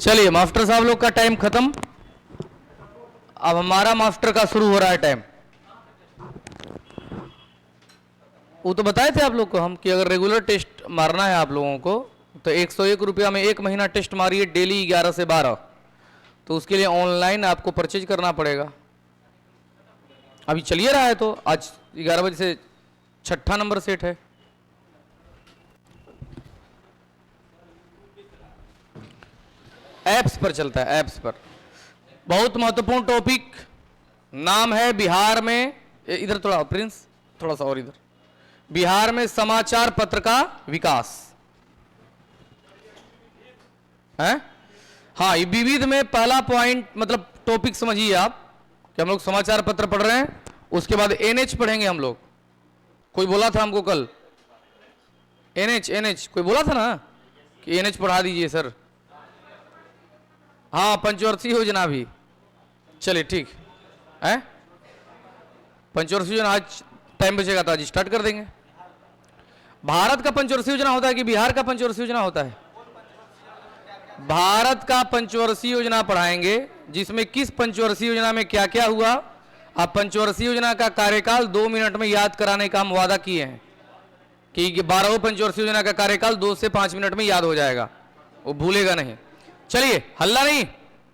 चलिए मास्टर साहब लोग का टाइम खत्म, अब हमारा मास्टर का शुरू हो रहा है टाइम। वो तो बताए थे आप लोग को हम कि अगर रेगुलर टेस्ट मारना है आप लोगों को तो 101 रुपया में 1 महीना टेस्ट मारिए डेली 11 से 12। तो उसके लिए ऑनलाइन आपको परचेज करना पड़ेगा। अभी चलिए रहा है तो आज 11 बजे से 6ठा नंबर सेट है। ऐप्स पर चलता है, ऐप्स पर। बहुत महत्वपूर्ण टॉपिक, नाम है बिहार में, इधर थोड़ा प्रिंस, थोड़ा सा और इधर, बिहार में समाचार पत्र का विकास है। हाँ, ये विविध में पहला पॉइंट मतलब टॉपिक समझिए आप कि हम लोग समाचार पत्र पढ़ रहे हैं, उसके बाद एनएच पढ़ेंगे हम लोग। कोई बोला था हमको कल एनएच कोई बोला था ना कि एनएच पढ़ा दीजिए सर। हाँ, पंचवर्षीय योजना भी, चलिए ठीक है। पंचवर्षीय योजना आज टाइम बचेगा तो आज स्टार्ट कर देंगे। भारत का पंचवर्षीय योजना होता है कि बिहार का पंचवर्षीय योजना होता है? भारत का पंचवर्षीय योजना पढ़ाएंगे, जिसमें किस पंचवर्षीय योजना में क्या क्या हुआ। आप पंचवर्षीय योजना का कार्यकाल 2 मिनट में याद कराने का हम वादा किए हैं कि 12वें पंचवर्षीय योजना का कार्यकाल 2 से 5 मिनट में याद हो जाएगा, वो भूलेगा नहीं। चलिए, हल्ला नहीं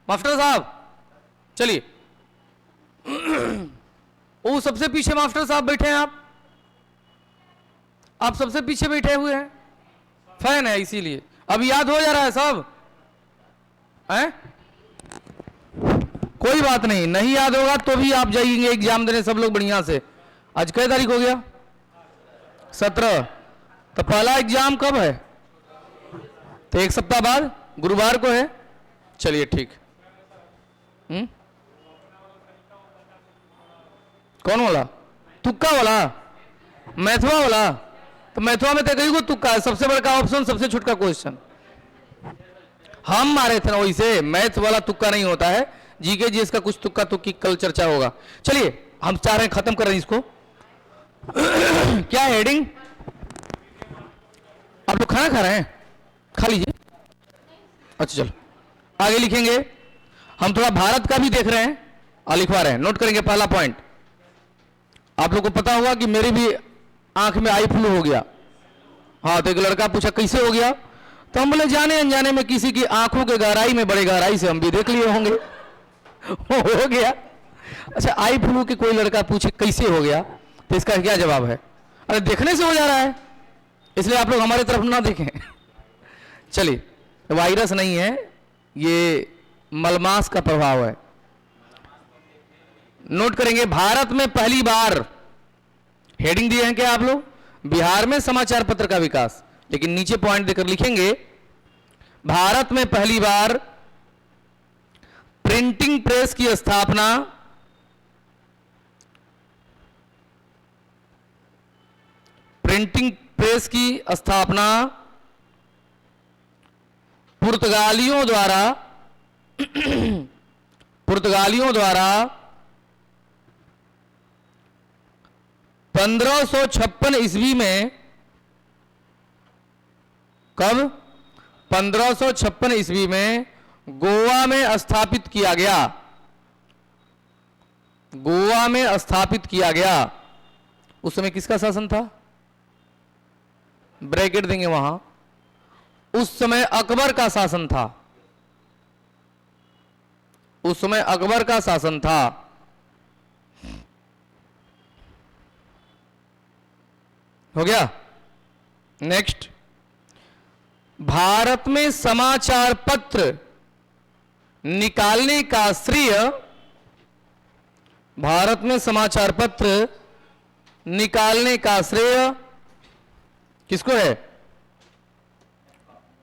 मास्टर साहब, चलिए। वो सबसे पीछे मास्टर साहब बैठे हैं, आप सबसे पीछे बैठे हुए हैं, फैन है इसीलिए। अब याद हो जा रहा है सब हैं? कोई बात नहीं, नहीं याद होगा तो भी आप जाइएंगे एग्जाम देने सब लोग बढ़िया से। आज कै तारीख हो गया? 17। तो पहला एग्जाम कब है? तो 1 सप्ताह बाद गुरुवार को है। चलिए ठीक। कौन वाला? तुक्का वाला, मैथवा वाला? तो मैथवा में तो कई को तुक्का है, सबसे बड़ा ऑप्शन सबसे छोटा क्वेश्चन हम मारे थे ना, वैसे मैथ वाला तुक्का नहीं होता है। जीके जीएस का कुछ तुक्का तुक्की कल चर्चा होगा। चलिए, हम चाह रहे हैं खत्म कर रहे हैं इसको। क्या हेडिंग? आप लोग खाना खा रहे हैं? खा लीजिए। अच्छा चलो आगे लिखेंगे। हम थोड़ा भारत का भी देख रहे हैं और लिखवा रहे हैं, नोट करेंगे। पहला पॉइंट, आप लोग को पता होगा कि मेरी भी आंख में आई फ्लू हो गया। हाँ, तो एक लड़का पूछा कैसे हो गया, तो हम बोले जाने अनजाने में किसी की आंखों के गहराई में, बड़े गहराई से हम भी देख लिए होंगे। हो गया। अच्छा, आई फ्लू के कोई लड़का पूछे कैसे हो गया, तो इसका क्या जवाब है? अरे देखने से हो जा रहा है, इसलिए आप लोग हमारे तरफ ना देखें। चलिए, वायरस नहीं है, ये मलमास का प्रभाव है। नोट करेंगे, भारत में पहली बार, हेडिंग दिए हैं क्या आप लोग? बिहार में समाचार पत्र का विकास, लेकिन नीचे पॉइंट देकर लिखेंगे भारत में पहली बार प्रिंटिंग प्रेस की स्थापना पुर्तगालियों द्वारा 1556 ईस्वी में। कब? 1556 ईस्वी में गोवा में स्थापित किया गया। गोवा में स्थापित किया गया। उस समय किसका शासन था? ब्रैकेट देंगे वहां। उस समय अकबर का शासन था। उस समय अकबर का शासन था। हो गया? नेक्स्ट, भारत में समाचार पत्र निकालने का श्रेय, भारत में समाचार पत्र निकालने का श्रेय किसको है?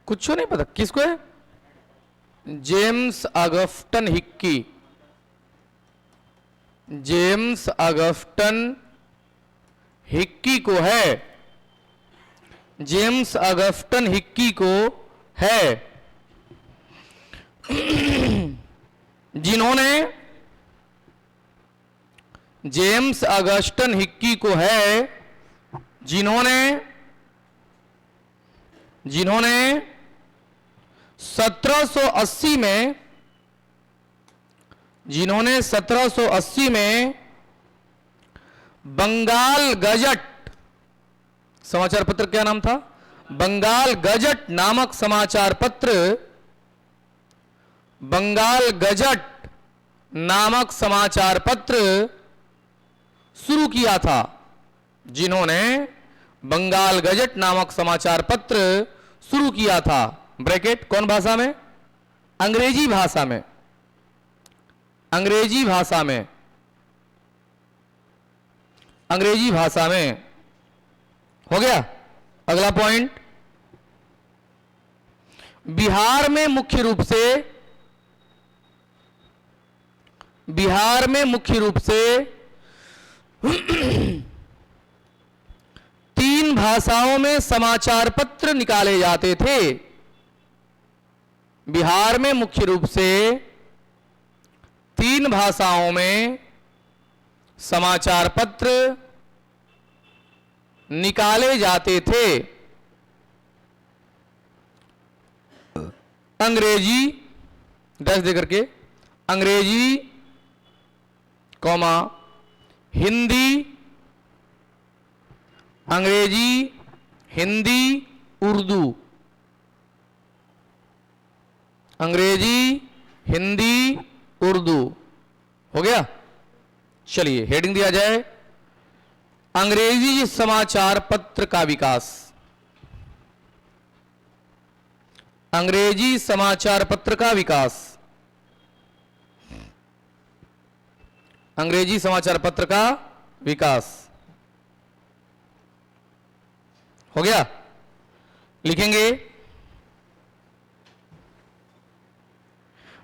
कुछ नहीं पता किसको है? James Augustan Hickey. James Augustan Hickey को है। जेम्स ऑगस्टन हिक्की को है, जिन्होंने, जेम्स ऑगस्टन हिक्की को है जिन्होंने 1780 में, जिन्होंने 1780 में बंगाल गजट समाचार पत्र, क्या नाम था, बंगाल गजट नामक समाचार पत्र, बंगाल गजट नामक समाचार पत्र शुरू किया था, जिन्होंने बंगाल गजट नामक समाचार पत्र शुरू किया था, ब्रैकेट कौन भाषा में, अंग्रेजी भाषा में, अंग्रेजी भाषा में, अंग्रेजी भाषा में। हो गया। अगला पॉइंट, बिहार में मुख्य रूप से, बिहार में मुख्य रूप से 3 भाषाओं में समाचार पत्र निकाले जाते थे। बिहार में मुख्य रूप से 3 भाषाओं में समाचार पत्र निकाले जाते थे, अंग्रेजी डैश देकर के, अंग्रेजी कॉमा हिंदी, अंग्रेजी हिंदी उर्दू, अंग्रेजी हिंदी उर्दू। हो गया। चलिए हेडिंग दिया जाए, अंग्रेजी समाचार पत्र का विकास, अंग्रेजी समाचार पत्र का विकास, अंग्रेजी समाचार पत्र का विकास। हो गया। लिखेंगे,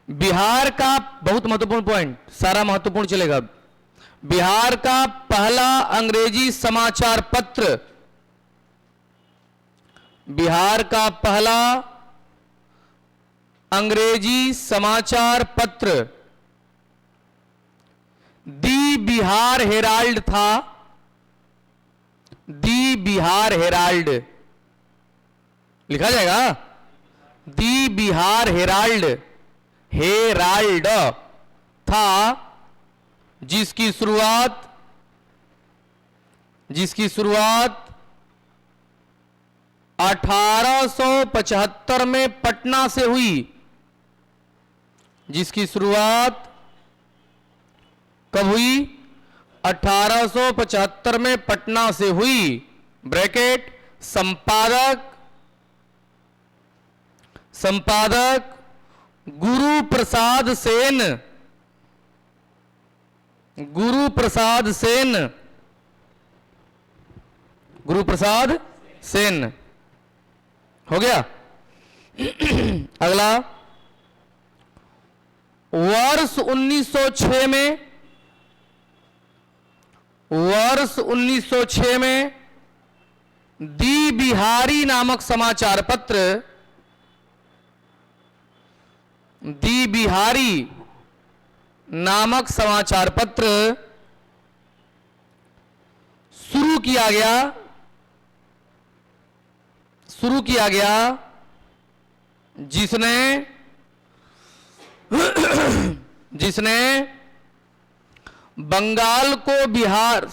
बिहार का, बहुत महत्वपूर्ण पॉइंट, सारा महत्वपूर्ण चलेगा, बिहार का पहला अंग्रेजी समाचार पत्र, बिहार का पहला अंग्रेजी समाचार पत्र दी बिहार हेराल्ड था, दी बिहार हेराल्ड लिखा जाएगा, दी बिहार हेराल्ड, हेराल्ड था, जिसकी शुरुआत 1875 में पटना से हुई, जिसकी शुरुआत कब हुई, 1875 में पटना से हुई, ब्रैकेट संपादक गुरु प्रसाद सेन, गुरु प्रसाद सेन, गुरु प्रसाद सेन। हो गया। अगला, वर्ष 1906 में, वर्ष 1906 में दी बिहारी नामक समाचार पत्र, दी बिहारी नामक समाचार पत्र शुरू किया गया, जिसने बंगाल को बिहार,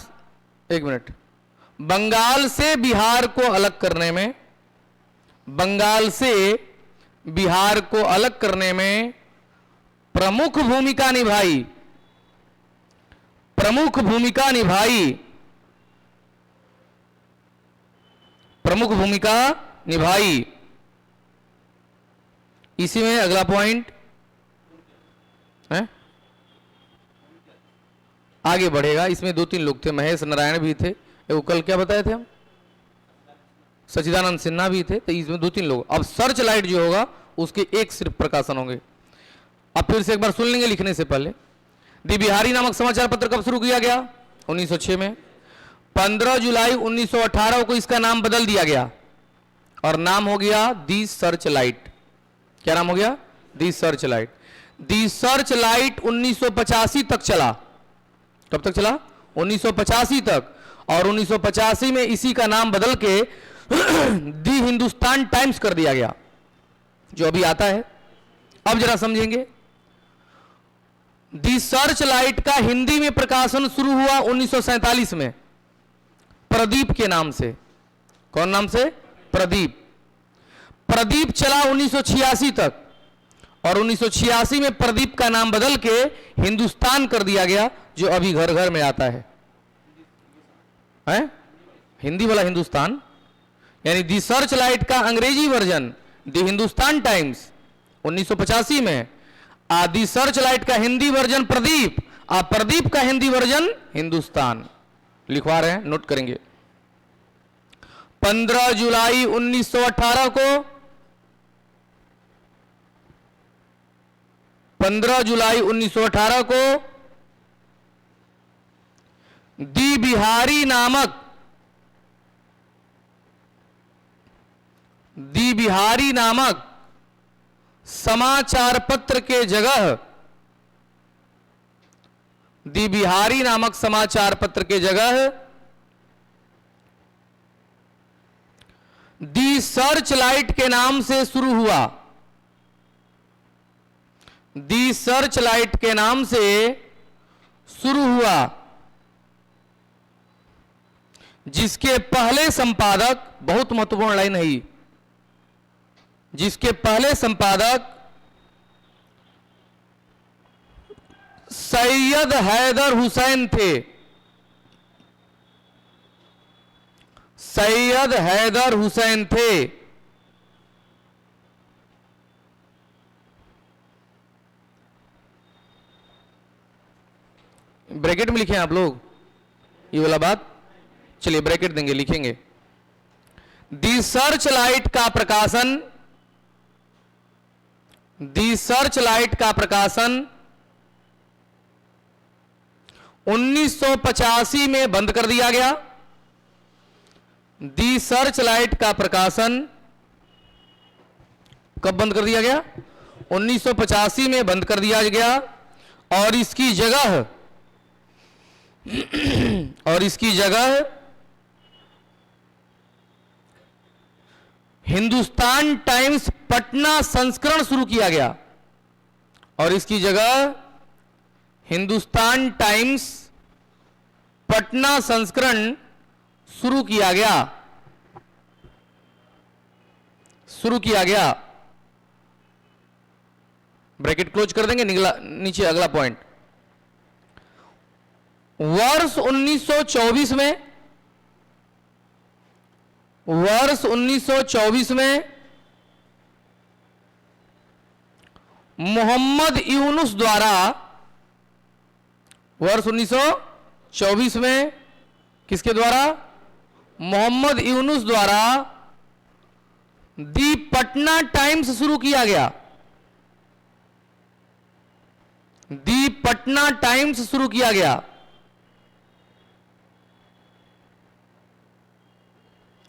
एक मिनट, बंगाल से बिहार को अलग करने में, बंगाल से बिहार को अलग करने में प्रमुख भूमिका निभाई, प्रमुख भूमिका निभाई, प्रमुख भूमिका निभाई। इसी में अगला पॉइंट है, आगे बढ़ेगा। इसमें 2-3 लोग थे, महेश नारायण भी थे, वो कल क्या बताए थे हम, सच्चिदानंद सिन्हा भी थे, तो इसमें 2-3 लोग। अब सर्च लाइट जो होगा उसके एक सिर्फ प्रकाशन होंगे। अब फिर से एक बार सुन लेंगे लिखने से पहले। दी बिहारी नामक समाचार पत्र कब शुरू किया गया, 1906 में। 15 जुलाई 1918 को इसका नाम बदल दिया गया और नाम हो गया दी सर्च लाइट। क्या नाम हो गया, the search light. The search light 1985 तक चला। कब तक चला, 1985 तक। और 1985 में इसी का नाम बदल के दी हिंदुस्तान टाइम्स कर दिया गया। जो अभी आता है। अब जरा समझेंगे। दी सर्च लाइट का हिंदी में प्रकाशन शुरू हुआ 1947 में प्रदीप के नाम से। कौन नाम से? प्रदीप। प्रदीप चला 1986 तक, और 1986 में प्रदीप का नाम बदल के हिंदुस्तान कर दिया गया, जो अभी घर घर में आता है। हिंदी वाला हिंदुस्तान, यानी दी सर्च लाइट का अंग्रेजी वर्जन दी हिंदुस्तान टाइम्स 1985 में, दी सर्च लाइट का हिंदी वर्जन प्रदीप, प्रदीप का हिंदी वर्जन हिंदुस्तान। लिखवा रहे हैं, नोट करेंगे। 15 जुलाई 1918 को 15 जुलाई 1918 को दी बिहारी नामक समाचार पत्र के जगह दी बिहारी नामक समाचार पत्र के जगह दी सर्च लाइट के नाम से शुरू हुआ। दी सर्च लाइट के नाम से शुरू हुआ, जिसके पहले संपादक, बहुत महत्वपूर्ण लाइन है, जिसके पहले संपादक सैयद हैदर हुसैन थे। सैयद हैदर हुसैन थे। ब्रैकेट में लिखे आप लोग ये वाला बात, चलिए ब्रैकेट देंगे, लिखेंगे। दी सर्च लाइट का प्रकाशन, दी सर्च लाइट का प्रकाशन 1985 में बंद कर दिया गया। दी सर्च लाइट का प्रकाशन कब बंद कर दिया गया? 1985 में बंद कर दिया गया, और इसकी जगह हिंदुस्तान टाइम्स पटना संस्करण शुरू किया गया। और इसकी जगह हिंदुस्तान टाइम्स पटना संस्करण शुरू किया गया। ब्रैकेट क्लोज कर देंगे, नीचे अगला पॉइंट। वर्ष 1924 में मोहम्मद यूनुस द्वारा, वर्ष 1924 में किसके द्वारा? मोहम्मद यूनुस द्वारा दी पटना टाइम्स शुरू किया गया। दी पटना टाइम्स शुरू किया गया।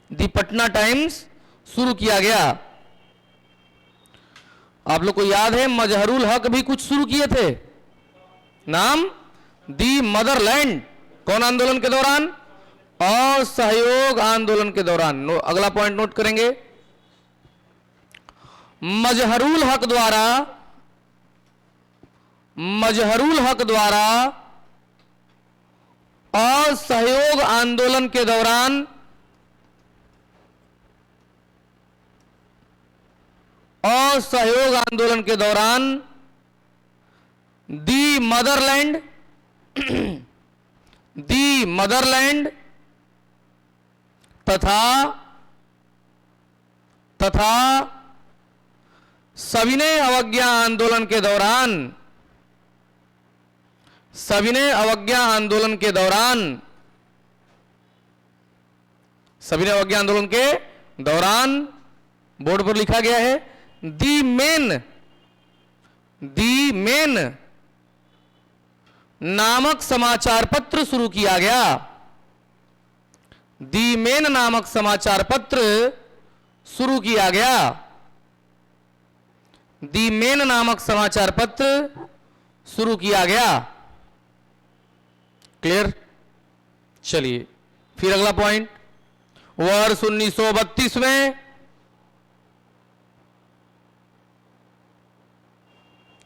दी पटना टाइम्स शुरू किया गया। आप लोग को याद है मजहरुल हक भी कुछ शुरू किए थे, नाम दी मदरलैंड। कौन आंदोलन के दौरान? असहयोग आंदोलन के दौरान। अगला पॉइंट नोट करेंगे। मजहरुल हक द्वारा असहयोग आंदोलन के दौरान दी मदरलैंड तथा सविनय अवज्ञा आंदोलन के दौरान सविनय अवज्ञा आंदोलन के दौरान बोर्ड पर लिखा गया है दी मेन नामक समाचार पत्र शुरू किया गया। दी मेन नामक समाचार पत्र शुरू किया गया। दी मेन नामक समाचार पत्र शुरू किया गया। क्लियर? चलिए फिर अगला पॉइंट। वर्ष 1932 में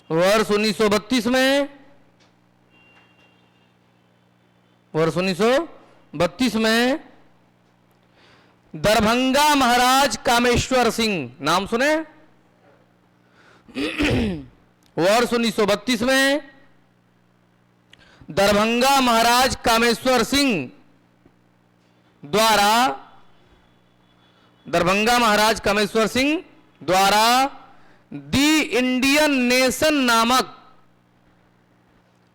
वर्ष 1932 में, वर्ष 1932 में दरभंगा महाराज कामेश्वर सिंह, नाम सुने? वर्ष 1932 में दरभंगा महाराज कामेश्वर सिंह द्वारा, दरभंगा महाराज कामेश्वर सिंह द्वारा दी इंडियन नेशन नामक,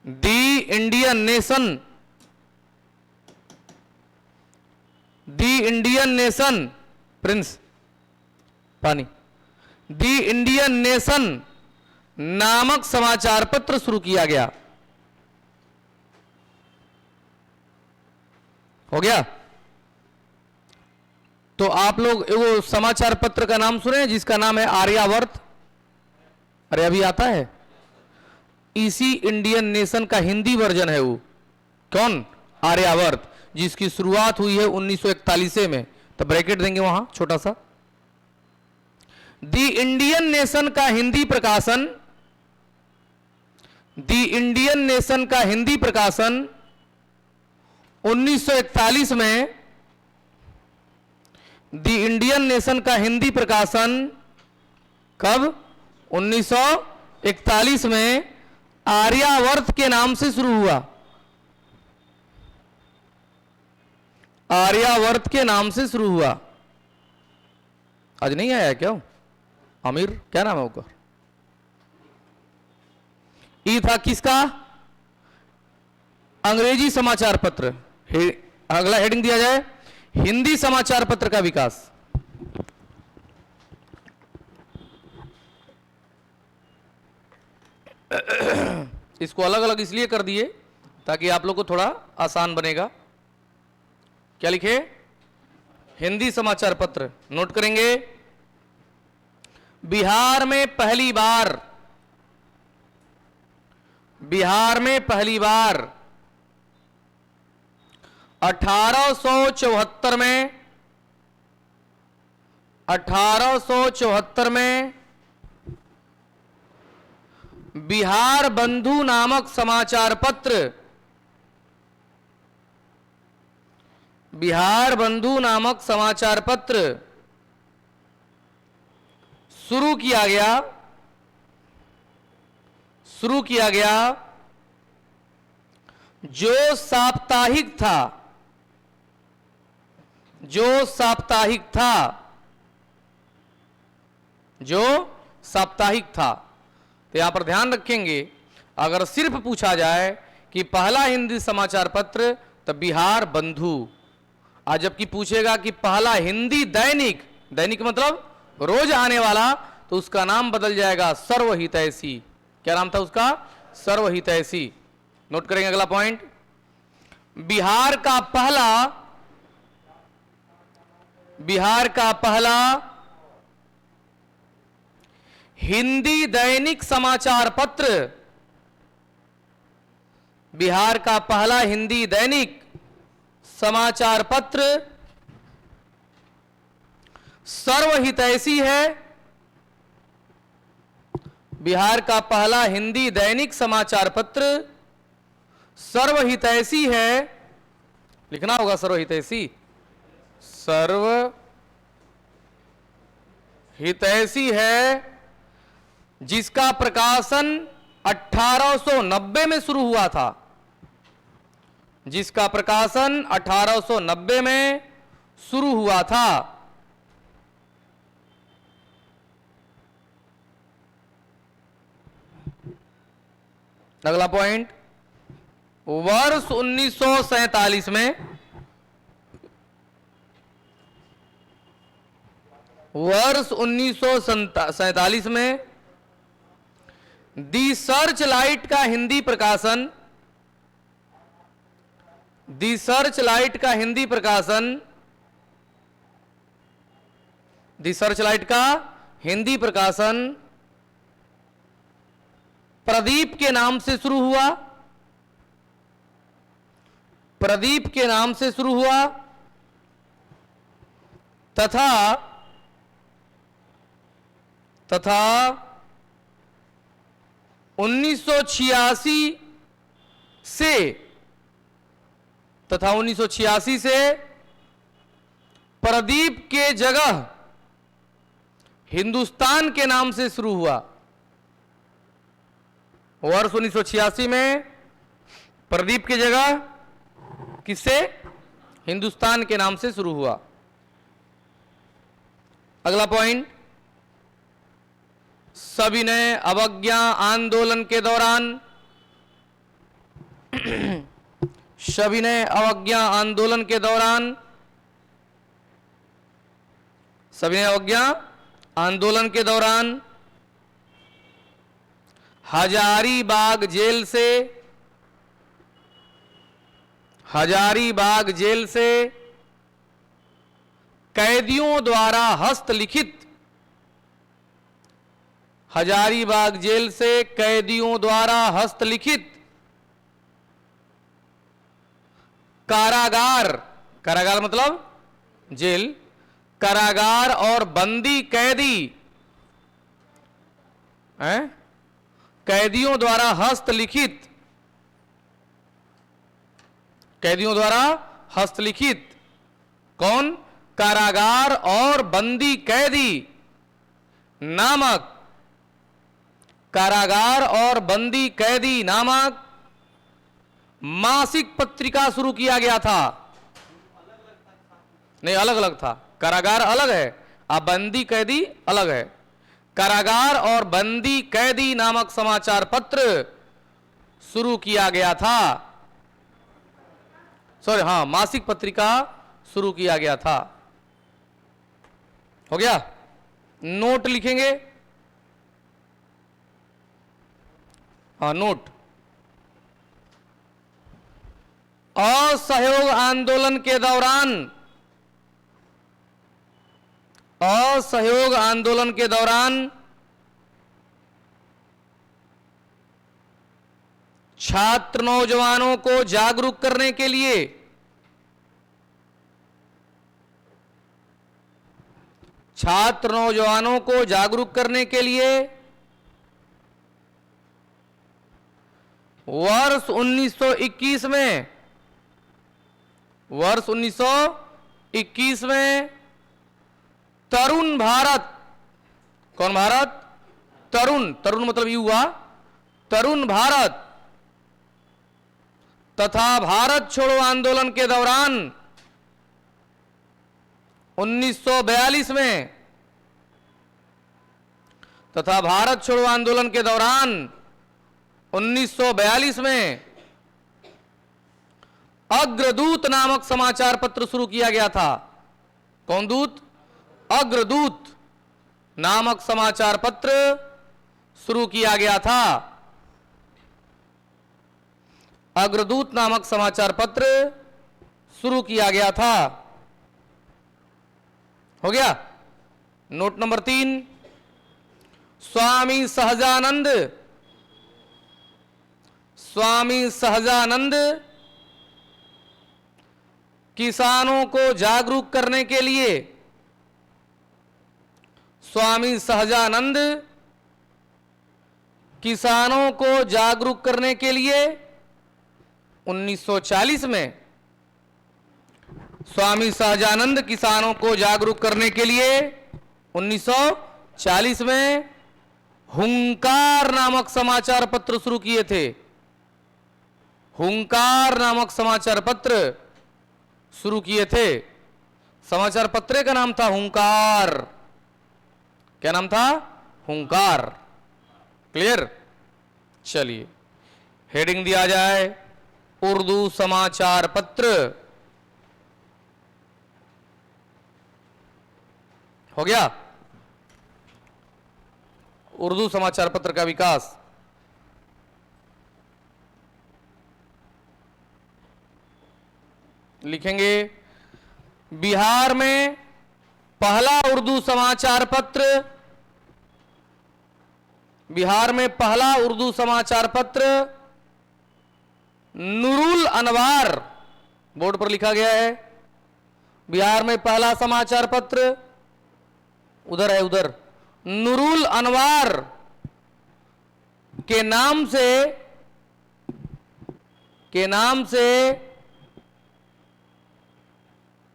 दी इंडियन नेशन, दी इंडियन नेशन, प्रिंस पानी, दी इंडियन नेशन नामक समाचार पत्र शुरू किया गया। हो गया? तो आप लोग वो समाचार पत्र का नाम सुने जिसका नाम है आर्यावर्त? अरे अभी आता है। इसी इंडियन नेशन का हिंदी वर्जन है वो। कौन? आर्यावर्त, जिसकी शुरुआत हुई है 1941 में। तो ब्रैकेट देंगे वहां छोटा सा। दी इंडियन नेशन का हिंदी प्रकाशन, दी इंडियन नेशन का हिंदी प्रकाशन 1941 में, दी इंडियन नेशन का हिंदी प्रकाशन कब? 1941 में आर्यावर्त के नाम से शुरू हुआ। आर्यावर्त के नाम से शुरू हुआ। आज नहीं आया क्या? आमिर, क्या नाम है उसका? ये था किसका? अंग्रेजी समाचार पत्र। अगला हेडिंग दिया जाए, हिंदी समाचार पत्र का विकास। इसको अलग अलग इसलिए कर दिए ताकि आप लोग को थोड़ा आसान बनेगा। क्या लिखे? हिंदी समाचार पत्र। नोट करेंगे, बिहार में पहली बार, बिहार में पहली बार 1874 में, 1874 में बिहार बंधु नामक समाचार पत्र, बिहार बंधु नामक समाचार पत्र शुरू किया गया, शुरू किया गया, जो साप्ताहिक था, जो साप्ताहिक था, जो साप्ताहिक था। तो यहां पर ध्यान रखेंगे, अगर सिर्फ पूछा जाए कि पहला हिंदी समाचार पत्र, तो बिहार बंधु। आज जबकि पूछेगा कि पहला हिंदी दैनिक, दैनिक मतलब रोज आने वाला, तो उसका नाम बदल जाएगा सर्वहितैषी। क्या नाम था उसका? सर्वहितैषी। नोट करेंगे अगला पॉइंट, बिहार का पहला, बिहार का पहला हिंदी दैनिक समाचार पत्र, बिहार का पहला हिंदी दैनिक समाचार पत्र सर्वहितैषी है। बिहार का पहला हिंदी दैनिक समाचार पत्र सर्वहितैषी है। लिखना होगा सर्वहितैषी, सर्वहितैषी है, जिसका प्रकाशन 1890 में शुरू हुआ था, जिसका प्रकाशन 1890 में शुरू हुआ था। अगला पॉइंट, वर्ष 1947 में, वर्ष 1947 में दी सर्च लाइट का हिंदी प्रकाशन, दी सर्च लाइट का हिंदी प्रकाशन, दी सर्च लाइट का हिंदी प्रकाशन प्रदीप के नाम से शुरू हुआ, प्रदीप के नाम से शुरू हुआ, तथा 1986 से तथा 1986 से प्रदीप के जगह हिंदुस्तान के नाम से शुरू हुआ। वर्ष 1986 में प्रदीप की जगह किससे? हिंदुस्तान के नाम से शुरू हुआ। अगला पॉइंट, सविनय अवज्ञा आंदोलन के दौरान सविनय अवज्ञा आंदोलन के दौरान सविनय अवज्ञा आंदोलन के दौरान हजारीबाग जेल से कैदियों द्वारा हस्तलिखित हजारीबाग जेल से कैदियों द्वारा हस्तलिखित कारागार मतलब जेल, कारागार और बंदी कैदी कैदियों द्वारा हस्तलिखित कौन? कारागार और बंदी कैदी नामक कारागार और बंदी कैदी नामक मासिक पत्रिका शुरू किया गया था। नहीं, अलग अलग था। कारागार अलग है, अब बंदी कैदी अलग है। कारागार और बंदी कैदी नामक समाचार पत्र शुरू किया गया था। सॉरी, हाँ, मासिक पत्रिका शुरू किया गया था। हो गया? नोट लिखेंगे। हाँ, नोट। असहयोग आंदोलन के दौरान छात्र नौजवानों को जागरूक करने के लिए वर्ष 1921 में तरुण भारत, कौन भारत? तरुण मतलब युवा, तरुण भारत तथा भारत छोड़ो आंदोलन के दौरान 1942 में तथा भारत छोड़ो आंदोलन के दौरान 1942 में अग्रदूत नामक समाचार पत्र शुरू किया गया था। कौन दूत? अग्रदूत नामक समाचार पत्र शुरू किया गया था। अग्रदूत नामक समाचार पत्र शुरू किया गया था। हो गया? नोट नंबर 3, स्वामी सहजानंद किसानों को जागरूक करने के लिए स्वामी सहजानंद किसानों को जागरूक करने के लिए 1940 में स्वामी सहजानंद किसानों को जागरूक करने के लिए 1940 में हुंकार नामक समाचार पत्र शुरू किए थे। हुंकार नामक समाचार पत्र शुरू किए थे। समाचार पत्र का नाम था हुंकार। क्या नाम था? हुंकार। क्लियर? चलिए, हेडिंग दिया जाए उर्दू समाचार पत्र। हो गया? उर्दू समाचार पत्र का विकास। लिखेंगे बिहार में पहला उर्दू समाचार पत्र नूरुल अनवार, बोर्ड पर लिखा गया है। बिहार में पहला समाचार पत्र उधर है, उधर, नूरुल अनवार के नाम से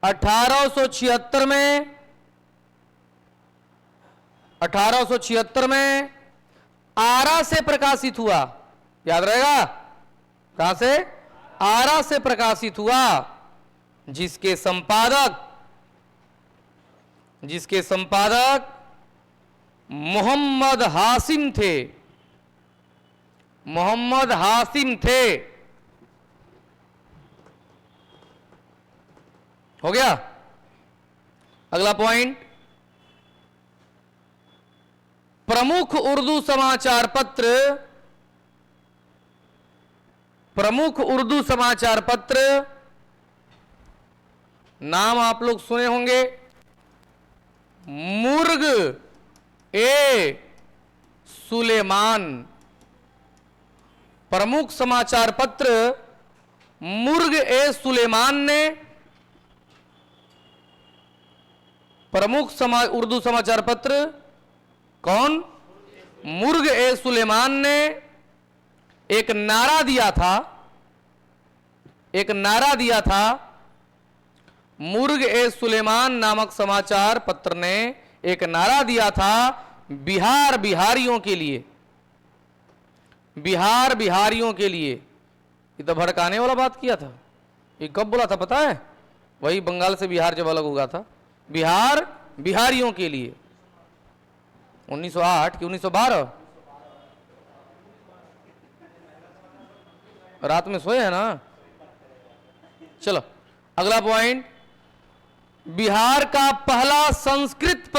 1876 में आरा से प्रकाशित हुआ। याद रहेगा, कहां से? आरा से प्रकाशित हुआ, जिसके संपादक मोहम्मद हाशिम थे। हो गया। अगला पॉइंट, प्रमुख उर्दू समाचार पत्र नाम आप लोग सुने होंगे। मुर्ग ए सुलेमान। प्रमुख समाचार पत्र मुर्ग ए सुलेमान ने उर्दू समाचार पत्र कौन? मुर्ग ए सुलेमान ने एक नारा दिया था। मुर्ग ए सुलेमान नामक समाचार पत्र ने एक नारा दिया था बिहारियों के लिए। ये तो भड़काने वाला बात किया था। ये कब बोला था पता है? वही बंगाल से बिहार जब अलग हुआ था। बिहारियों के लिए 1908 कि 1912? रात में सोए हैं ना। चलो अगला पॉइंट, बिहार का पहला संस्कृत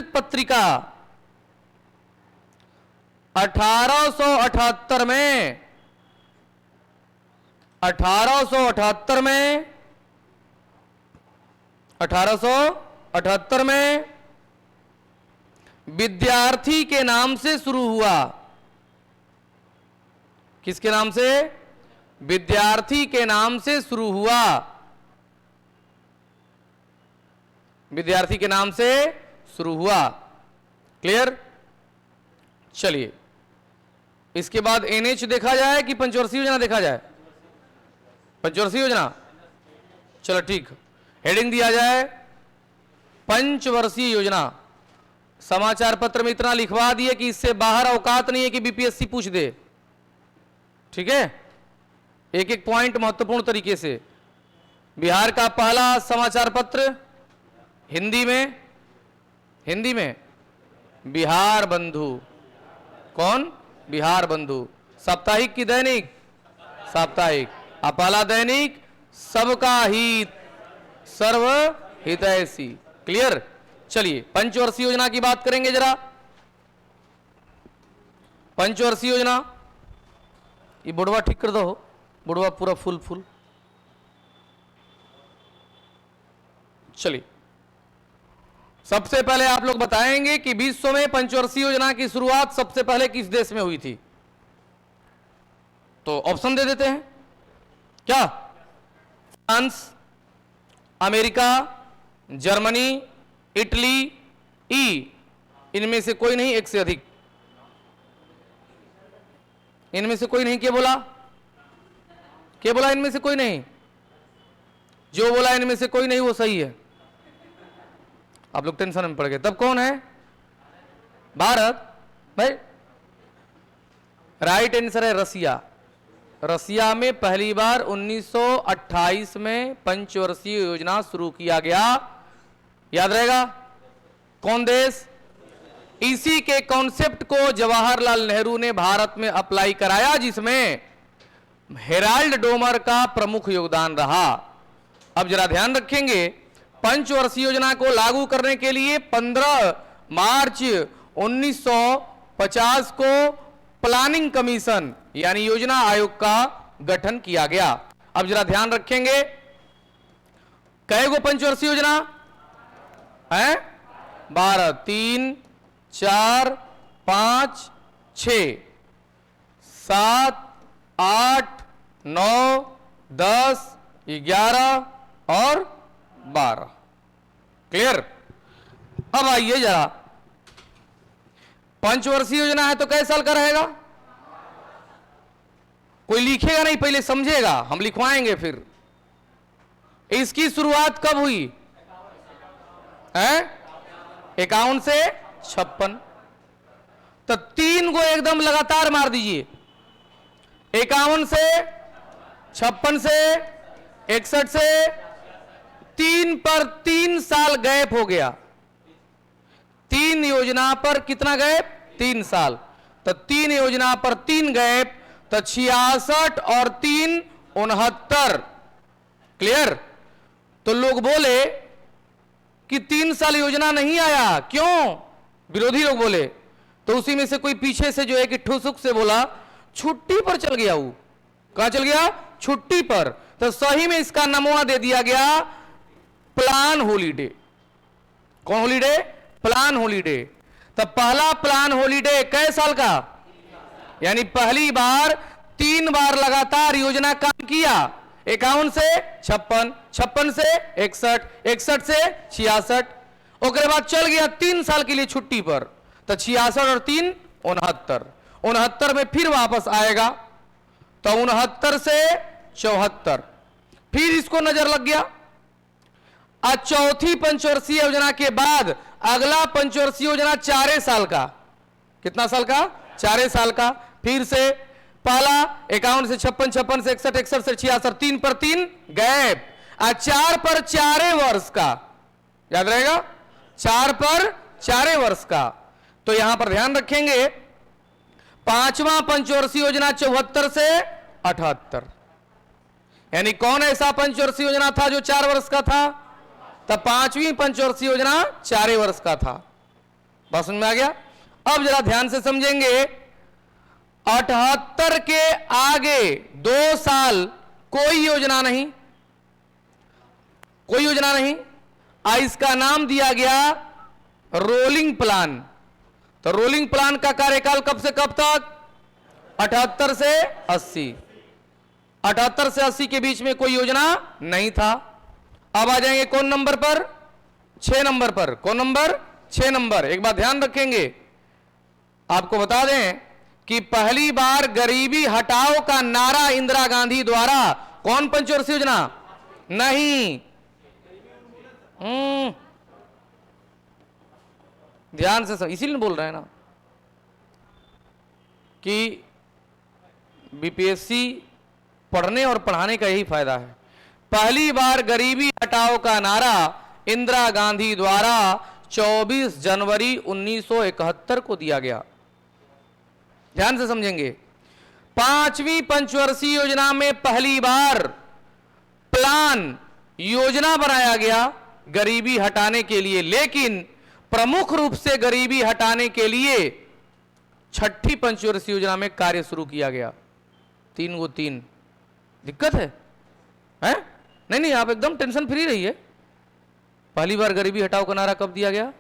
पत्रिका 1878 में विद्यार्थी के नाम से शुरू हुआ। किसके नाम से? विद्यार्थी के नाम से शुरू हुआ। क्लियर? चलिए, इसके बाद एनएच देखा जाए कि पंचवर्षीय योजना देखा जाए? पंचवर्षीय योजना। चलो ठीक, हेडिंग दिया जाए पंचवर्षीय योजना। समाचार पत्र में इतना लिखवा दिए कि इससे बाहर औकात नहीं है कि बीपीएससी पूछ दे। ठीक है, एक एक पॉइंट महत्वपूर्ण तरीके से। बिहार का पहला समाचार पत्र हिंदी में बिहार बंधु। कौन? बिहार बंधु। साप्ताहिक की दैनिक? साप्ताहिक। पहला दैनिक सबका हित, सर्व हितैषी। क्लियर? चलिए पंचवर्षीय योजना की बात करेंगे जरा। पंचवर्षीय योजना, ये बुढ़वा ठीक कर दो, बुढ़वा पूरा फुल। चलिए, सबसे पहले आप लोग बताएंगे कि विश्व में पंचवर्षीय योजना की शुरुआत सबसे पहले किस देश में हुई थी? तो ऑप्शन दे देते हैं क्या? फ्रांस, अमेरिका, जर्मनी, इटली, इनमें से कोई नहीं, एक से अधिक। इनमें से कोई नहीं। क्या बोला? इनमें से कोई नहीं। जो बोला इनमें से कोई नहीं वो सही है। आप लोग टेंशन में पड़ गए। तब कौन है? भारत भाई। राइट आंसर है रसिया। रसिया में पहली बार 1928 में पंचवर्षीय योजना शुरू किया गया। याद रहेगा कौन देश? इसी के कॉन्सेप्ट को जवाहरलाल नेहरू ने भारत में अप्लाई कराया, जिसमें हेराल्ड डोमर का प्रमुख योगदान रहा। अब जरा ध्यान रखेंगे, पंचवर्षीय योजना को लागू करने के लिए 15 मार्च 1950 को प्लानिंग कमीशन यानी योजना आयोग का गठन किया गया। अब जरा ध्यान रखेंगे, कईगो पंचवर्षीय योजना है? 12, 3, 4, 5, 6, 7, 8, 9, 10, 11 और 12। क्लियर? अब आइए जरा, पंचवर्षीय योजना है तो कै साल का रहेगा? कोई लिखेगा नहीं, पहले समझेगा, हम लिखवाएंगे फिर। इसकी शुरुआत कब हुई है? 51 से 56। तो 3 को एकदम लगातार मार दीजिए, 51 से 56 से 61 से 3 पर 3 साल गैप हो गया। 3 योजना पर कितना गैप? 3 साल। तो 3 योजना पर 3 गैप, तो 66 और 3 69। क्लियर? तो लोग बोले कि 3 साल योजना नहीं आया, क्यों? विरोधी लोग बोले। तो उसी में से कोई पीछे से जो है कि ठुसुक से बोला छुट्टी पर चल गया। वो कहां चल गया? छुट्टी पर। तो सही में इसका नमूना दे दिया गया प्लान हॉलीडे। कौन हॉलीडे? Plan holiday. तो पहला प्लान हॉलीडे कै साल का? यानी पहली बार 3 बार लगातार योजना काम किया, 51 से 56, 56 से 61, 61 से 66। उसके बाद चल गया 3 साल के लिए छुट्टी पर, तो 66 और 3 69, 69 में फिर वापस आएगा, तो 69 से 74। फिर इसको नजर लग गया। आज चौथी पंचवर्षीय योजना के बाद अगला पंचवर्षीय योजना 4 साल का। कितना साल का? 4 साल का। फिर से पहला 51 से 56, 56 से 61, 61 से 66, 3 पर 3 गैप। आज 4 पर 4 वर्ष का, याद रहेगा? 4 पर 4 वर्ष का। तो यहां पर ध्यान रखेंगे, पांचवा पंचवर्षीय योजना 74 से 78। यानी कौन ऐसा पंचवर्षीय योजना था जो 4 वर्ष का था? तब पांचवी पंचवर्षीय योजना 4 वर्ष का था। बात समझ में आ गया? अब जरा ध्यान से समझेंगे, 78 के आगे 2 साल कोई योजना नहीं, कोई योजना नहीं। इसका नाम दिया गया रोलिंग प्लान। तो रोलिंग प्लान का कार्यकाल कब से कब तक? 78 से 80। 78 से 80 के बीच में कोई योजना नहीं था। अब आ जाएंगे कौन नंबर पर? 6 नंबर पर। कौन नंबर? 6 नंबर। एक बात ध्यान रखेंगे, आपको बता दें कि पहली बार गरीबी हटाओ का नारा इंदिरा गांधी द्वारा कौन पंचवर्षीय योजना? नहीं, ध्यान से इसीलिए बोल रहे हैं ना कि बीपीएससी पढ़ने और पढ़ाने का यही फायदा है। पहली बार गरीबी हटाओ का नारा इंदिरा गांधी द्वारा 24 जनवरी 1971 को दिया गया। ध्यान से समझेंगे, पांचवी पंचवर्षीय योजना में पहली बार प्लान योजना बनाया गया गरीबी हटाने के लिए, लेकिन प्रमुख रूप से गरीबी हटाने के लिए छठी पंचवर्षीय योजना में कार्य शुरू किया गया। 3 को 3 दिक्कत है? नहीं नहीं, आप एकदम टेंशन फ्री रहिए। पहली बार गरीबी हटाओ का नारा कब दिया गया?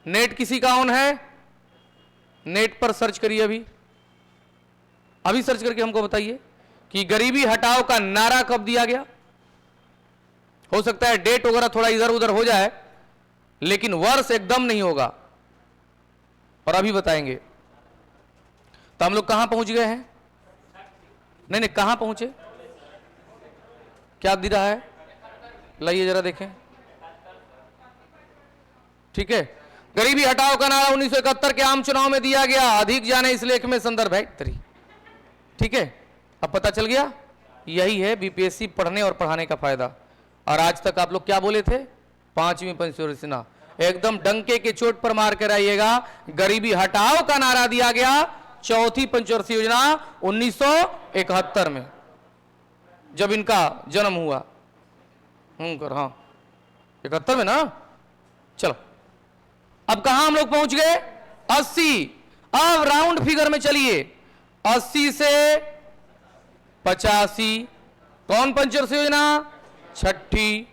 नेट किसी का ऑन है? नेट पर सर्च करिए, अभी सर्च करके हमको बताइए कि गरीबी हटाओ का नारा कब दिया गया। हो सकता है डेट वगैरह थोड़ा इधर उधर हो जाए, लेकिन वर्ष एकदम नहीं होगा, और अभी बताएंगे। तो हम लोग कहां पहुंच गए हैं? नहीं नहीं, कहां पहुंचे? क्या दिख रहा है? लाइए जरा देखें। ठीक है, गरीबी हटाओ का नारा 1971 के आम चुनाव में दिया गया। अधिक जाने इस लेख में संदर्भ है 3। ठीक है, अब पता चल गया। यही है बीपीएससी पढ़ने और पढ़ाने का फायदा। और आज तक आप लोग क्या बोले थे? पांचवी पंचवर्षीय योजना। एकदम डंके के चोट पर मार कर आइएगा, गरीबी हटाओ का नारा दिया गया चौथी पंचवर्षीय योजना 1971 में, जब इनका जन्म हुआ। हाँ 71 में ना। चलो, अब कहां हम लोग पहुंच गए? 80। अब राउंड फिगर में चलिए, 80 से 85 कौन पंचवर्षीय योजना? छठी।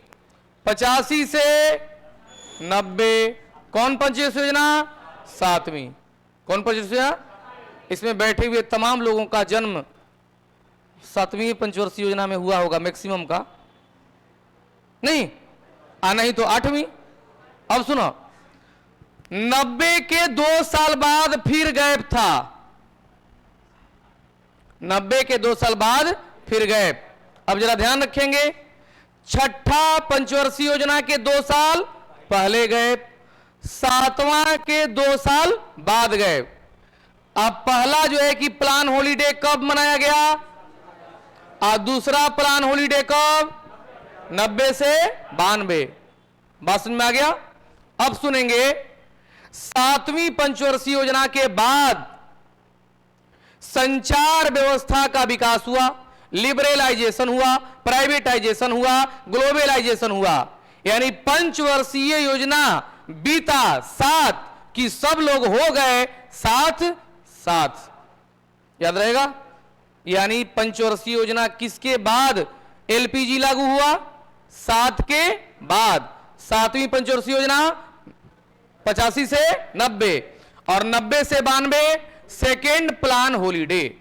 85 से 90 कौन पंचवर्षीय योजना? 7वीं। कौन पंचवर्षीय योजना? इसमें बैठे हुए तमाम लोगों का जन्म 7वीं पंचवर्षीय योजना में हुआ होगा, मैक्सिमम का। नहीं नहीं तो 8वीं। अब सुनो, 90 के 2 साल बाद फिर गैप था, 90 के 2 साल बाद फिर गैप। अब जरा ध्यान रखेंगे, छठा पंचवर्षीय योजना के 2 साल पहले गैप, 7वां के 2 साल बाद गैप। अब पहला जो है कि प्लान हॉलीडे कब मनाया गया, और दूसरा प्लान हॉलीडे कब, 90 से 92। बात समझ में आ गया। अब सुनेंगे, 7वीं पंचवर्षीय योजना के बाद संचार व्यवस्था का विकास हुआ, लिबरलाइजेशन हुआ, प्राइवेटाइजेशन हुआ, ग्लोबलाइजेशन हुआ, यानी पंचवर्षीय योजना बीता 7 कि सब लोग हो गए साथ साथ। याद रहेगा, यानी पंचवर्षीय योजना किसके बाद एलपीजी लागू हुआ, 7 के बाद। 7वीं पंचवर्षीय योजना 85 से 90 और 90 से 92 सेकेंड प्लान हॉलीडे।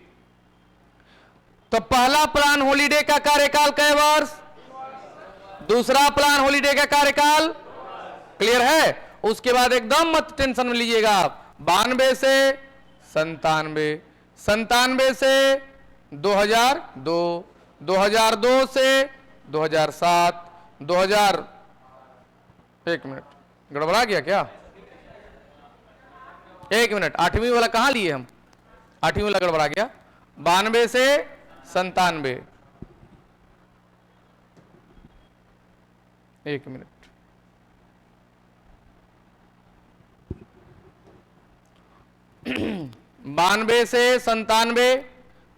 तो पहला प्लान हॉलीडे का कार्यकाल कै वर्ष, दूसरा प्लान हॉलीडे का कार्यकाल, क्लियर है। उसके बाद एकदम मत टेंशन में लीजिएगा आप, 92 से 97, 97 से 2002, 2002 से 2007, 2000, एक मिनट गड़बड़ा गया क्या, एक मिनट, 8वीं वाला कहां लिए हम, 8वीं वाला गड़बड़ा गया, 92 से 97, एक मिनट, बानवे से 97,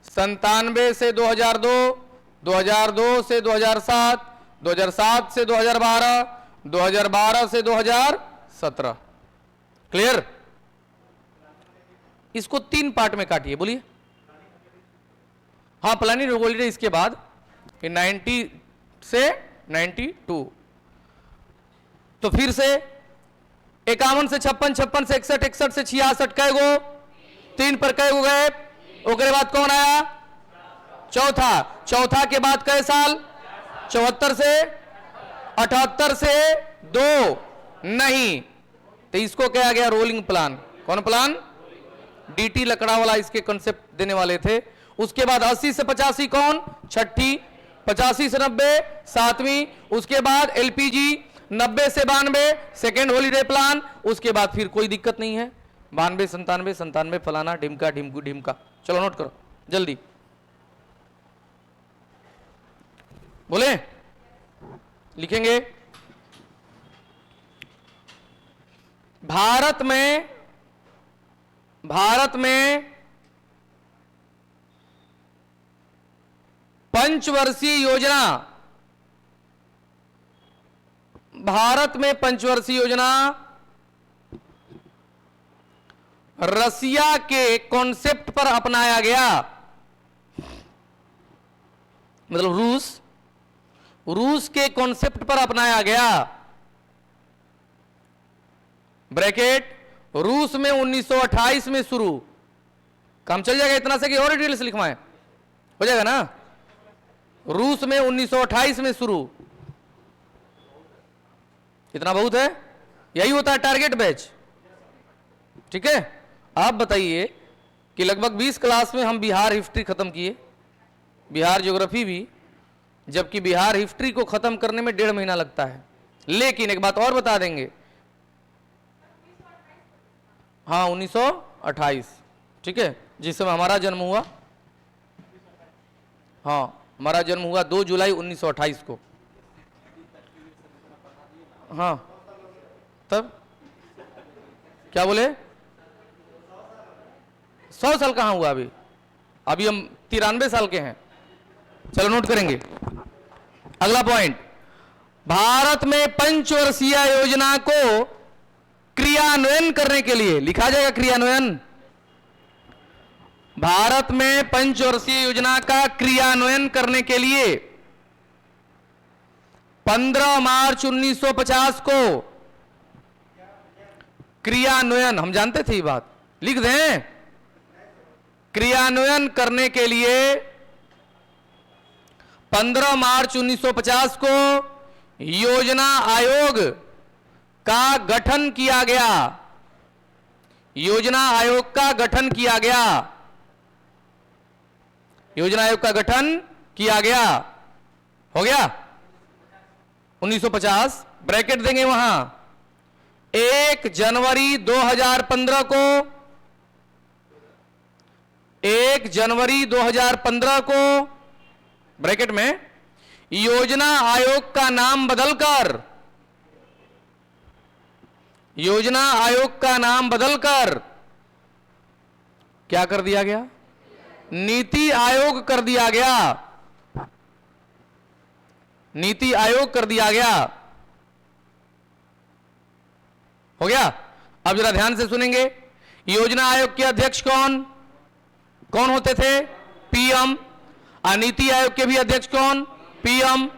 97 से 2002, 2002 से 2007, 2007 से 2012, 2012 से 2017। क्लियर। इसको 3 पार्ट में काटिए, बोलिए। हाँ, प्लानिंग हॉलीडे इसके बाद 90 से 92, तो फिर से 51 से 56, 56 से 61, 61 से 66 कै गो, 3 पर कै गो गए। ओकरे बाद कौन आया, चौथा, चौथा के बाद कै साल, 74 से 78 से 2 नहीं, तो इसको क्या गया, रोलिंग प्लान। कौन प्लान, डीटी लकड़ा वाला इसके कॉन्सेप्ट देने वाले थे। उसके बाद 80 से 85 कौन, छठी, 85 से 90 7वीं, उसके बाद एलपीजी 90 से 92 सेकेंड हॉलीडे प्लान। उसके बाद फिर कोई दिक्कत नहीं है, 92 97 97 फलाना ढिमका ढिमकू ढिमका। चलो नोट करो जल्दी, बोले, लिखेंगे। भारत में पंचवर्षीय योजना, भारत में पंचवर्षीय योजना रसिया के कॉन्सेप्ट पर अपनाया गया, मतलब रूस के कॉन्सेप्ट पर अपनाया गया। ब्रैकेट, रूस में 1928 में शुरू, काम चल जाएगा इतना से कि और डिटेल से लिखवाएं, हो जाएगा ना। रूस में 1928 में शुरू, इतना बहुत है, यही होता है टारगेट बैच। ठीक है, आप बताइए कि लगभग 20 क्लास में हम बिहार हिस्ट्री खत्म किए, बिहार ज्योग्राफी भी, जबकि बिहार हिस्ट्री को खत्म करने में 1.5 महीना लगता है। लेकिन एक बात और बता देंगे, हाँ 1928, ठीक है, जिस समय हमारा जन्म हुआ, हाँ हमारा जन्म हुआ 2 जुलाई 1928 को। हाँ तब क्या बोले, 100 साल कहाँ हुआ अभी हम 93 साल के हैं। चलो नोट करेंगे अगला पॉइंट, भारत में पंचवर्षीय योजना को क्रियान्वयन करने के लिए, लिखा जाएगा क्रियान्वयन, भारत में पंचवर्षीय योजना का क्रियान्वयन करने के लिए 15 मार्च 1950 को क्रियान्वयन, हम जानते थे ये बात, लिख दें, क्रियान्वयन करने के लिए 15 मार्च 1950 को योजना आयोग का गठन किया गया, योजना आयोग का गठन किया गया, योजना आयोग का गठन किया गया, हो गया 1950, ब्रैकेट देंगे वहां 1 जनवरी 2015 को, 1 जनवरी 2015 को ब्रैकेट में योजना आयोग का नाम बदलकर, योजना आयोग का नाम बदलकर क्या कर दिया गया, नीति आयोग कर दिया गया, नीति आयोग कर दिया गया, हो गया। अब जरा ध्यान से सुनेंगे, योजना आयोग के अध्यक्ष कौन कौन होते थे, पीएम। नीति आयोग के भी अध्यक्ष कौन, पीएम।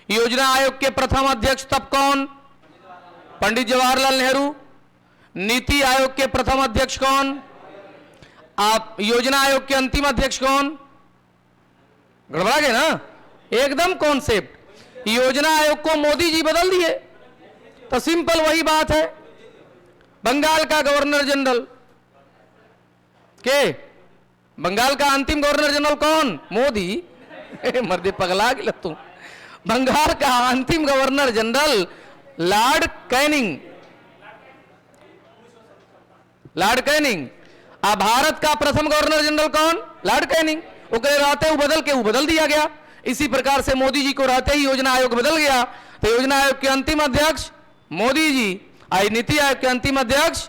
योजना आयोग के प्रथम अध्यक्ष तब कौन, पंडित जवाहरलाल नेहरू। नीति आयोग के प्रथम अध्यक्ष कौन, आप योजना आयोग के अंतिम अध्यक्ष कौन, गड़बड़ा गए ना एकदम कॉन्सेप्ट। योजना आयोग को मोदी जी बदल दिए, तो सिंपल वही बात है, बंगाल का गवर्नर जनरल के, बंगाल का अंतिम गवर्नर जनरल कौन, मोदी। मर्दे पगला गिला तू, बंगाल का अंतिम governor general Lord Canning, Lord Canning. अब भारत का प्रथम गवर्नर जनरल कौन, लॉर्ड कैनिंग। वो कह रहते वो बदल के वो बदल दिया गया। इसी प्रकार से मोदी जी को रहते ही योजना आयोग बदल गया, तो योजना आयोग के अंतिम अध्यक्ष मोदी जी, आई नीति आयोग के अंतिम अध्यक्ष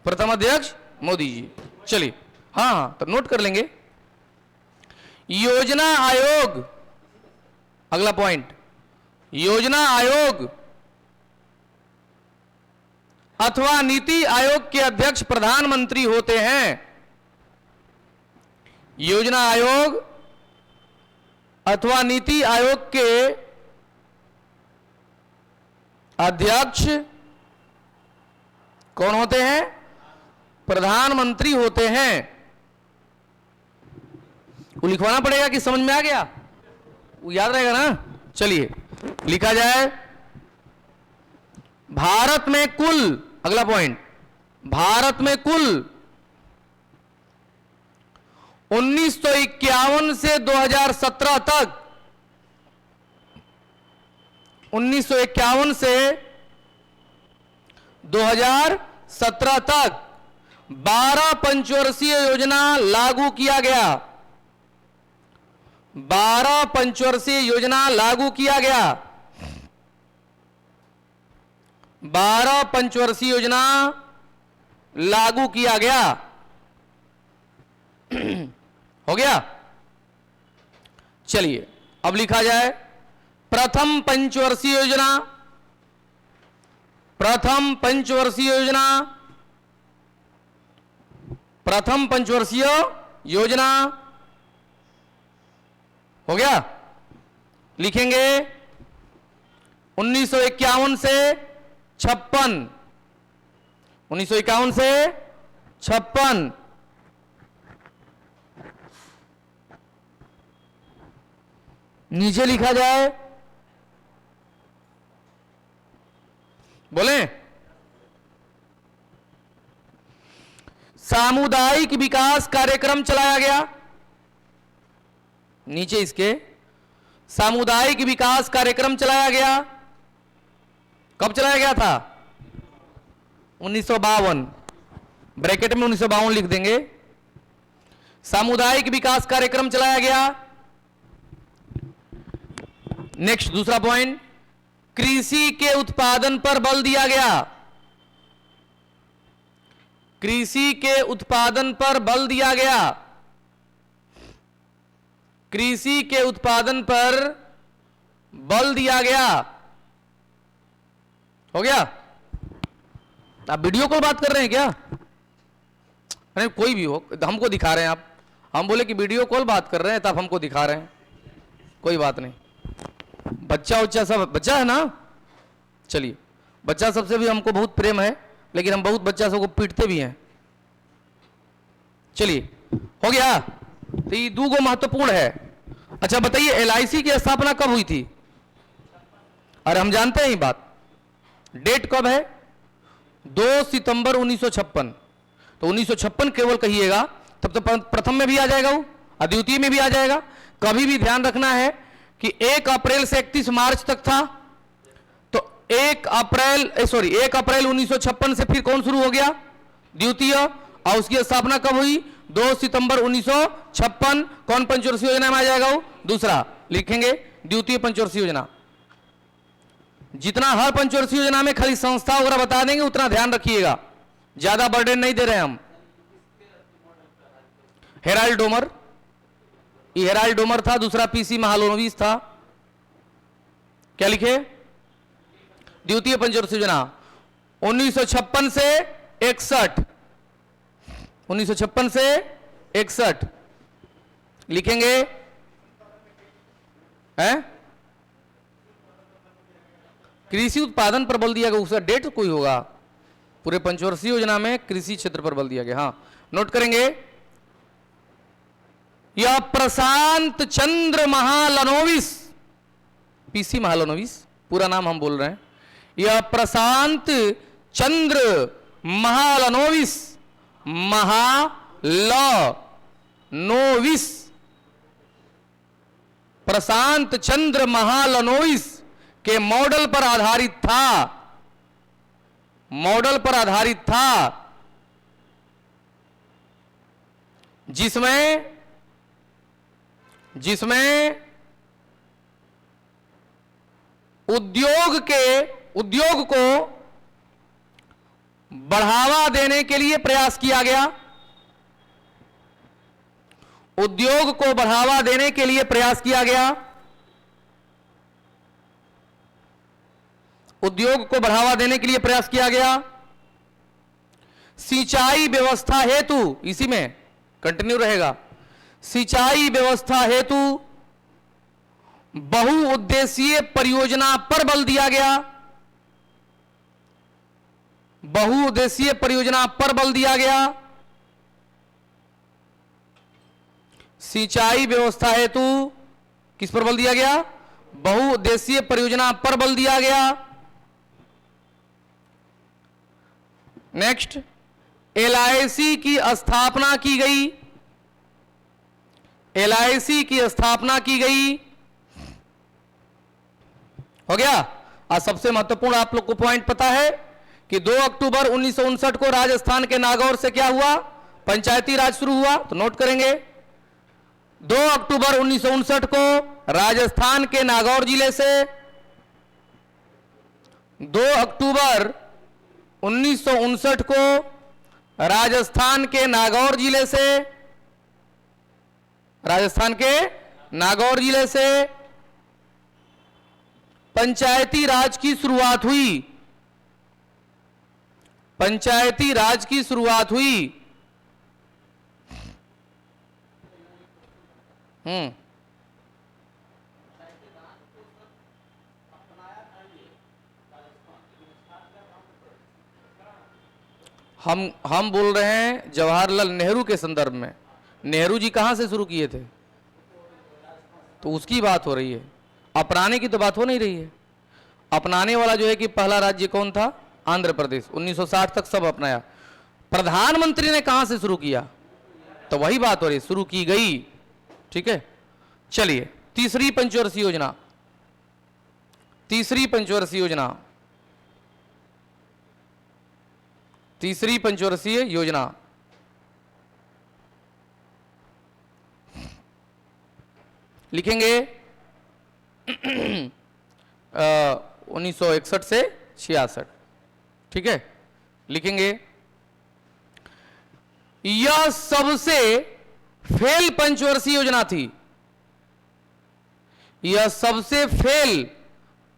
प्रथम अध्यक्ष मोदी जी। चलिए हाँ, तो नोट कर लेंगे योजना आयोग, अगला पॉइंट, योजना आयोग अथवा नीति आयोग के अध्यक्ष प्रधानमंत्री होते हैं। योजना आयोग अथवा नीति आयोग के अध्यक्ष कौन होते हैं, प्रधानमंत्री होते हैं। वो लिखवाना पड़ेगा कि समझ में आ गया, वो याद रहेगा ना। चलिए लिखा जाए, भारत में कुल, अगला पॉइंट, भारत में कुल 1951 से 2017 तक, 1951 से 2017 तक 12 पंचवर्षीय योजना लागू किया गया, 12 पंचवर्षीय योजना लागू किया गया, 12 पंचवर्षीय योजना लागू किया गया। हो गया। चलिए अब लिखा जाए, प्रथम पंचवर्षीय योजना, प्रथम पंचवर्षीय योजना, प्रथम पंचवर्षीय योजना। हो गया। लिखेंगे 1951 से 56, 1951 से 56, नीचे लिखा जाए, बोले सामुदायिक विकास कार्यक्रम चलाया गया। नीचे इसके सामुदायिक विकास कार्यक्रम चलाया गया। कब चलाया गया था, 1952, ब्रैकेट में 1952 लिख देंगे। सामुदायिक विकास कार्यक्रम चलाया गया। नेक्स्ट दूसरा पॉइंट, कृषि के उत्पादन पर बल दिया गया, कृषि के उत्पादन पर बल दिया गया, कृषि के उत्पादन पर बल दिया गया। हो गया। आप वीडियो कॉल बात कर रहे हैं क्या, अरे कोई भी हो, हमको दिखा रहे हैं आप, हम बोले कि वीडियो कॉल बात कर रहे हैं तो आप हमको दिखा रहे हैं, कोई बात नहीं। बच्चा उच्चा सब बच्चा है ना, चलिए बच्चा सबसे भी हमको बहुत प्रेम है, लेकिन हम बहुत बच्चा सबको पीटते भी हैं। चलिए हो गया। तो ये दो गो महत्वपूर्ण है। अच्छा बताइए, LIC की स्थापना कब हुई थी, और हम जानते हैं ये बात। डेट कब है? 2 सितंबर 1956। तो 1956 केवल कहिएगा तब तो प्रथम में भी आ जाएगा वो, अद्वितीय में भी आ जाएगा। कभी भी ध्यान रखना है कि 1 अप्रैल से 31 मार्च तक था, तो 1 अप्रैल 1956 से फिर कौन शुरू हो गया? द्वितीय। और उसकी स्थापना कब हुई? 2 सितंबर 1956। कौन पंचवर्षीय योजना में आ जाएगा वो? दूसरा। लिखेंगे द्वितीय पंचवर्षीय योजना। जितना हर पंचवर्षीय योजना में खाली संस्था वगैरह बता देंगे उतना ध्यान रखिएगा, ज्यादा बर्डन नहीं दे रहे हम। हेराल्ड डोमर, ये हेराल्ड डोमर था। दूसरा पीसी महालनोबिस था। क्या लिखे? द्वितीय पंचवर्षीय योजना 1956 से 61, 1956 से 61 लिखेंगे। हैं? कृषि उत्पादन पर बल दिया गया, उसका डेट कोई होगा। पूरे पंचवर्षीय योजना में कृषि क्षेत्र पर बल दिया गया। हाँ, नोट करेंगे। यह प्रशांत चंद्र महालनोबिस, पीसी महालनोबिस पूरा नाम हम बोल रहे हैं। यह प्रशांत चंद्र महालनोबिस, महालनोबिस, प्रशांत चंद्र महालनोबिस के मॉडल पर आधारित था, मॉडल पर आधारित था, जिसमें उद्योग को बढ़ावा देने के लिए प्रयास किया गया, उद्योग को बढ़ावा देने के लिए प्रयास किया गया, उद्योग को बढ़ावा देने के लिए प्रयास किया गया। सिंचाई व्यवस्था हेतु, इसी में कंटिन्यू रहेगा, सिंचाई व्यवस्था हेतु बहुउद्देशीय परियोजना पर बल दिया गया, बहुउद्देशीय परियोजना पर बल दिया गया। सिंचाई व्यवस्था हेतु किस पर बल दिया गया? बहुउद्देशीय परियोजना पर बल दिया गया। नेक्स्ट, एलआईसी की स्थापना की गई, एलआईसी की स्थापना की गई। हो गया। आज सबसे महत्वपूर्ण आप लोग को पॉइंट पता है कि 2 अक्टूबर 1959 को राजस्थान के नागौर से क्या हुआ? पंचायती राज शुरू हुआ। तो नोट करेंगे 2 अक्टूबर 1959 को राजस्थान के नागौर जिले से, 2 अक्टूबर 1959 को राजस्थान के नागौर जिले से, राजस्थान के नागौर जिले से पंचायती राज की शुरुआत हुई, पंचायती राज की शुरुआत हुई। हम बोल रहे हैं जवाहरलाल नेहरू के संदर्भ में। नेहरू जी कहां से शुरू किए थे? तो उसकी बात हो रही है, अपनाने की तो बात हो नहीं रही है। अपनाने वाला जो है कि पहला राज्य कौन था? आंध्र प्रदेश। 1960 तक सब अपनाया। प्रधानमंत्री ने कहां से शुरू किया? तो वही बात हो रही है, शुरू की गई। ठीक है, चलिए तीसरी पंचवर्षीय योजना, तीसरी पंचवर्षीय योजना, तीसरी पंचवर्षीय योजना लिखेंगे 1961 से 66। ठीक है, लिखेंगे यह सबसे फेल पंचवर्षीय योजना थी, यह सबसे फेल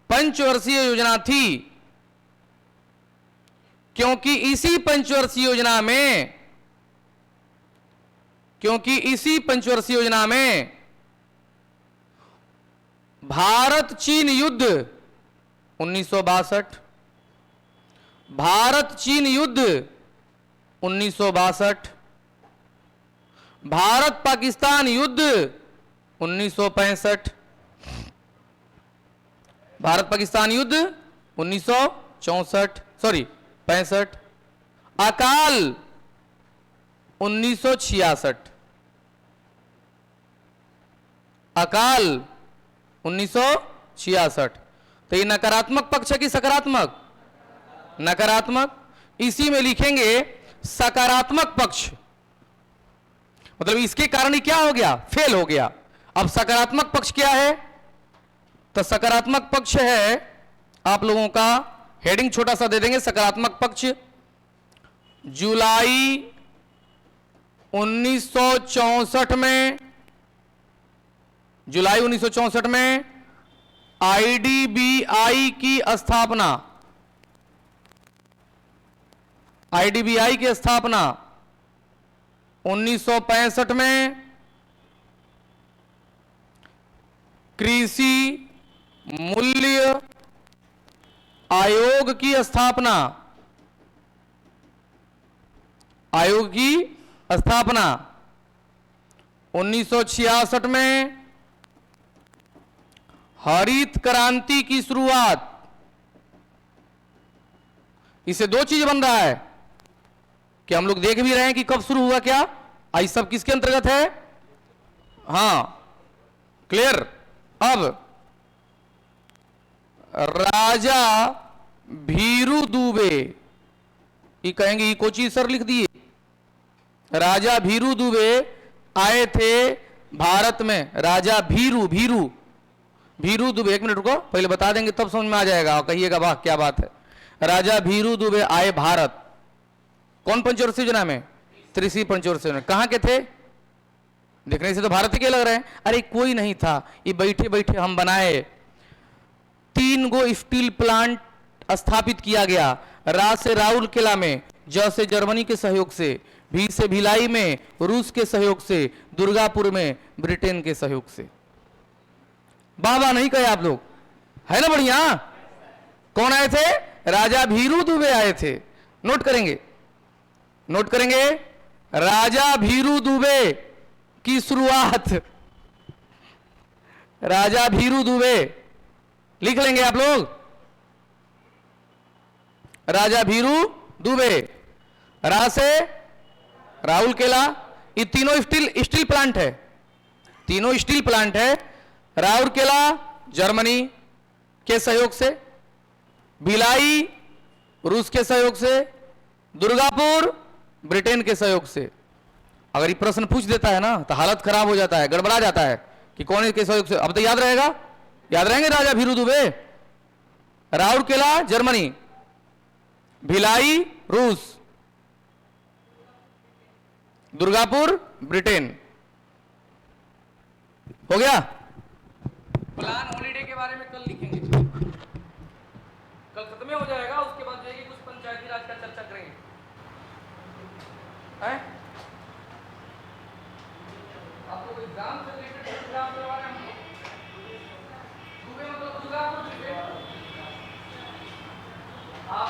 पंचवर्षीय योजना थी, क्योंकि इसी पंचवर्षीय योजना में, क्योंकि इसी पंचवर्षीय योजना में भारत चीन युद्ध 1962, भारत चीन युद्ध 1962, भारत पाकिस्तान युद्ध 1965, भारत पाकिस्तान युद्ध 1964, सॉरी 65। अकाल 1966। अकाल 1966। तो ये नकारात्मक पक्ष है कि सकारात्मक? नकारात्मक। इसी में लिखेंगे सकारात्मक पक्ष, मतलब इसके कारण ही क्या हो गया? फेल हो गया। अब सकारात्मक पक्ष क्या है? तो सकारात्मक पक्ष है, आप लोगों का हेडिंग छोटा सा दे देंगे, सकारात्मक पक्ष जुलाई 1964 में, जुलाई 1964 में आईडीबीआई की स्थापना, आईडीबीआई की स्थापना 1965 में कृषि मूल्य आयोग की स्थापना, आयोग की स्थापना 1966 में हरित क्रांति की शुरुआत। इससे दो चीज बन रहा है कि हम लोग देख भी रहे हैं कि कब शुरू हुआ, क्या आई सब किसके अंतर्गत है? हां, क्लियर। अब राजा भीरू दुबे, ये कहेंगे ये कोची सर लिख दिए। राजा भीरू दुबे आए थे भारत में। राजा भीरू, भीरू भीरू दुबे, एक मिनट रुको, पहले बता देंगे तब समझ में आ जाएगा और कहिएगा वाह क्या बात है। राजा भीरू दुबे आए भारत, कौन पंचवर्षीय योजना में? तीसरी पंचवर्षीय योजना। कहां के थे? देखने से तो भारत के लग रहे हैं। अरे कोई नहीं था, ये बैठे बैठे हम बनाए। 3 गो स्टील प्लांट स्थापित किया गया। रा से राउल किला में, ज से जर्मनी के सहयोग से, भी से भिलाई में रूस के सहयोग से, दुर्गापुर में ब्रिटेन के सहयोग से। वाह वाह नहीं कहे आप लोग, है ना बढ़िया? कौन आए थे? राजा भीरू दुबे आए थे। नोट करेंगे, नोट करेंगे, राजा भीरू दुबे की शुरुआत, राजा भीरू दुबे लिख लेंगे आप लोग। राजा भीरू दुबे, रा से राहुल केला, ये तीनों स्टील प्लांट है, तीनों स्टील प्लांट है। राहुल केला जर्मनी के सहयोग से, भिलाई रूस के सहयोग से, दुर्गापुर ब्रिटेन के सहयोग से। अगर ये प्रश्न पूछ देता है ना तो हालत खराब हो जाता है, गड़बड़ा जाता है कि कौन के सहयोग से। अब तो याद रहेगा, याद रहेंगे राजा भीरू दुबे, राहुल केला जर्मनी, भिलाई रूस, दुर्गापुर ब्रिटेन। हो गया? प्लान हॉलीडे के बारे में कल लिखेंगे, कल खत्म हो जाएगा, उसके बाद जाएगी कुछ पंचायती राज का चर्चा करेंगे। है आप लोग एग्जाम से रिलेटेड एग्जाम के बारे में दुबे मतलब दुर्गापुर, आप